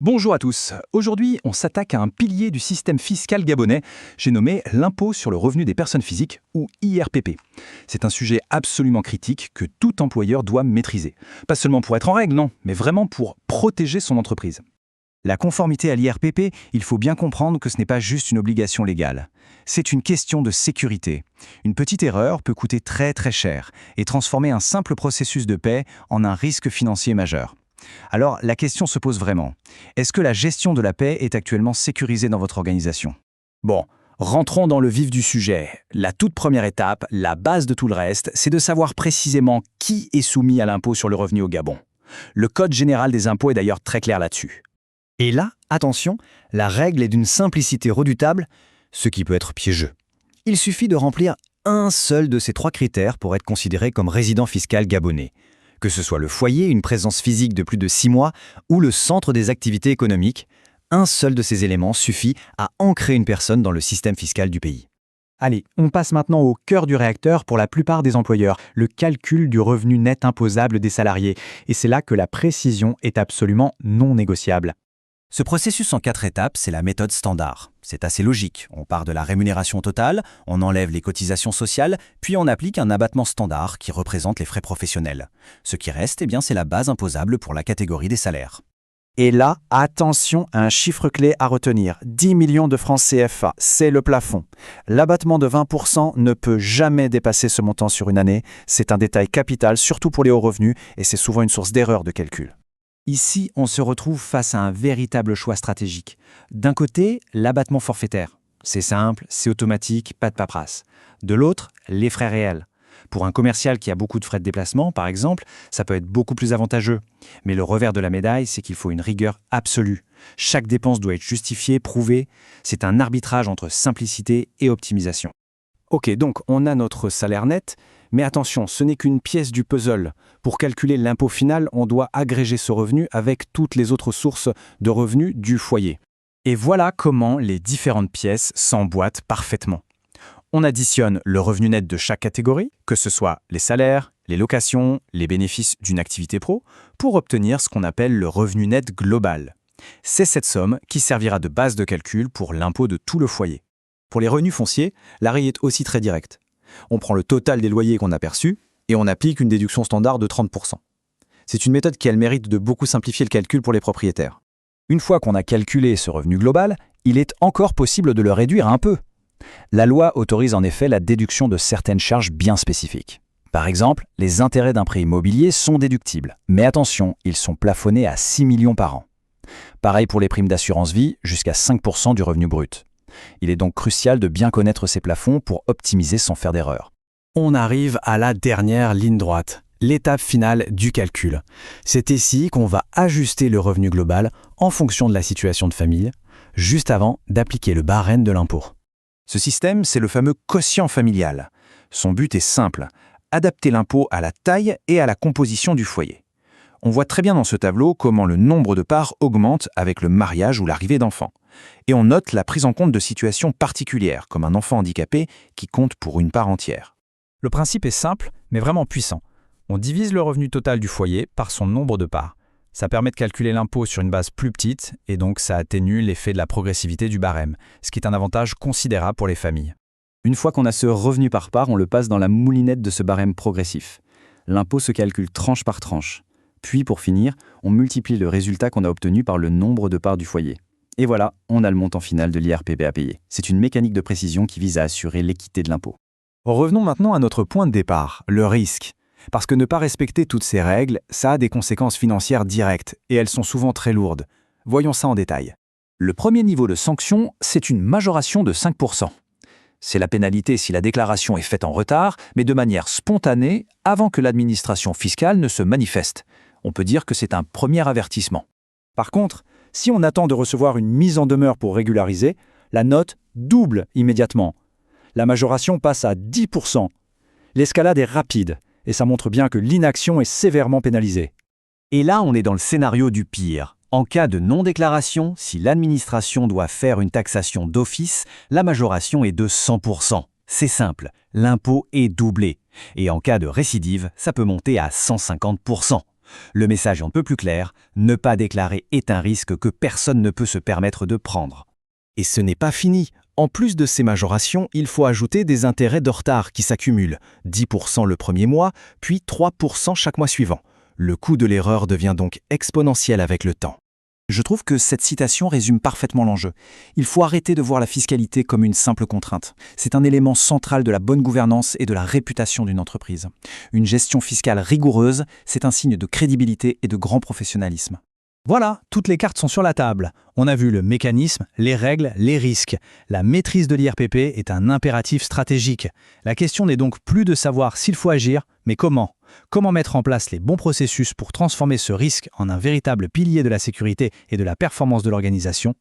Bonjour à tous. Aujourd'hui, on s'attaque à un pilier du système fiscal gabonais, j'ai nommé l'impôt sur le revenu des personnes physiques, ou IRPP. C'est un sujet absolument critique que tout employeur doit maîtriser. Pas seulement pour être en règle, non, mais vraiment pour protéger son entreprise. La conformité à l'IRPP, il faut bien comprendre que ce n'est pas juste une obligation légale. C'est une question de sécurité. Une petite erreur peut coûter très très cher et transformer un simple processus de paie en un risque financier majeur. Alors, la question se pose vraiment. Est-ce que la gestion de la paie est actuellement sécurisée dans votre organisation? Bon, rentrons dans le vif du sujet. La toute première étape, la base de tout le reste, c'est de savoir précisément qui est soumis à l'impôt sur le revenu au Gabon. Le Code général des impôts est d'ailleurs très clair là-dessus. Et là, attention, la règle est d'une simplicité redoutable, ce qui peut être piégeux. Il suffit de remplir un seul de ces trois critères pour être considéré comme résident fiscal gabonais. Que ce soit le foyer, une présence physique de plus de 6 mois, ou le centre des activités économiques, un seul de ces éléments suffit à ancrer une personne dans le système fiscal du pays. Allez, on passe maintenant au cœur du réacteur pour la plupart des employeurs, le calcul du revenu net imposable des salariés. Et c'est là que la précision est absolument non négociable. Ce processus en 4 étapes, c'est la méthode standard. C'est assez logique. On part de la rémunération totale, on enlève les cotisations sociales, puis on applique un abattement standard qui représente les frais professionnels. Ce qui reste, c'est la base imposable pour la catégorie des salaires. Et là, attention à un chiffre clé à retenir. 10 millions de francs CFA, c'est le plafond. L'abattement de 20% ne peut jamais dépasser ce montant sur une année. C'est un détail capital, surtout pour les hauts revenus, et c'est souvent une source d'erreur de calcul. Ici, on se retrouve face à un véritable choix stratégique. D'un côté, l'abattement forfaitaire. C'est simple, c'est automatique, pas de paperasse. De l'autre, les frais réels. Pour un commercial qui a beaucoup de frais de déplacement, par exemple, ça peut être beaucoup plus avantageux. Mais le revers de la médaille, c'est qu'il faut une rigueur absolue. Chaque dépense doit être justifiée, prouvée. C'est un arbitrage entre simplicité et optimisation. Ok, donc on a notre salaire net, mais attention, ce n'est qu'une pièce du puzzle. Pour calculer l'impôt final, on doit agréger ce revenu avec toutes les autres sources de revenus du foyer. Et voilà comment les différentes pièces s'emboîtent parfaitement. On additionne le revenu net de chaque catégorie, que ce soit les salaires, les locations, les bénéfices d'une activité pro, pour obtenir ce qu'on appelle le revenu net global. C'est cette somme qui servira de base de calcul pour l'impôt de tout le foyer. Pour les revenus fonciers, la règle est aussi très directe. On prend le total des loyers qu'on a perçus et on applique une déduction standard de 30%. C'est une méthode qui a le mérite de beaucoup simplifier le calcul pour les propriétaires. Une fois qu'on a calculé ce revenu global, il est encore possible de le réduire un peu. La loi autorise en effet la déduction de certaines charges bien spécifiques. Par exemple, les intérêts d'un prêt immobilier sont déductibles. Mais attention, ils sont plafonnés à 6 millions par an. Pareil pour les primes d'assurance vie, jusqu'à 5% du revenu brut. Il est donc crucial de bien connaître ces plafonds pour optimiser sans faire d'erreur. On arrive à la dernière ligne droite, l'étape finale du calcul. C'est ici qu'on va ajuster le revenu global en fonction de la situation de famille, juste avant d'appliquer le barème de l'impôt. Ce système, c'est le fameux quotient familial. Son but est simple, adapter l'impôt à la taille et à la composition du foyer. On voit très bien dans ce tableau comment le nombre de parts augmente avec le mariage ou l'arrivée d'enfants. Et on note la prise en compte de situations particulières, comme un enfant handicapé qui compte pour une part entière. Le principe est simple, mais vraiment puissant. On divise le revenu total du foyer par son nombre de parts. Ça permet de calculer l'impôt sur une base plus petite, et donc ça atténue l'effet de la progressivité du barème, ce qui est un avantage considérable pour les familles. Une fois qu'on a ce revenu par part, on le passe dans la moulinette de ce barème progressif. L'impôt se calcule tranche par tranche. Puis, pour finir, on multiplie le résultat qu'on a obtenu par le nombre de parts du foyer. Et voilà, on a le montant final de l'IRPP à payer. C'est une mécanique de précision qui vise à assurer l'équité de l'impôt. Revenons maintenant à notre point de départ, le risque. Parce que ne pas respecter toutes ces règles, ça a des conséquences financières directes, et elles sont souvent très lourdes. Voyons ça en détail. Le premier niveau de sanction, c'est une majoration de 5%. C'est la pénalité si la déclaration est faite en retard, mais de manière spontanée, avant que l'administration fiscale ne se manifeste. On peut dire que c'est un premier avertissement. Par contre, si on attend de recevoir une mise en demeure pour régulariser, la note double immédiatement. La majoration passe à 10%. L'escalade est rapide, et ça montre bien que l'inaction est sévèrement pénalisée. Et là, on est dans le scénario du pire. En cas de non-déclaration, si l'administration doit faire une taxation d'office, la majoration est de 100%. C'est simple, l'impôt est doublé. Et en cas de récidive, ça peut monter à 150%. Le message est un peu plus clair, ne pas déclarer est un risque que personne ne peut se permettre de prendre. Et ce n'est pas fini. En plus de ces majorations, il faut ajouter des intérêts de retard qui s'accumulent, 10% le premier mois, puis 3% chaque mois suivant. Le coût de l'erreur devient donc exponentiel avec le temps. Je trouve que cette citation résume parfaitement l'enjeu. Il faut arrêter de voir la fiscalité comme une simple contrainte. C'est un élément central de la bonne gouvernance et de la réputation d'une entreprise. Une gestion fiscale rigoureuse, c'est un signe de crédibilité et de grand professionnalisme. Voilà, toutes les cartes sont sur la table. On a vu le mécanisme, les règles, les risques. La maîtrise de l'IRPP est un impératif stratégique. La question n'est donc plus de savoir s'il faut agir, mais comment. Comment mettre en place les bons processus pour transformer ce risque en un véritable pilier de la sécurité et de la performance de l'organisation?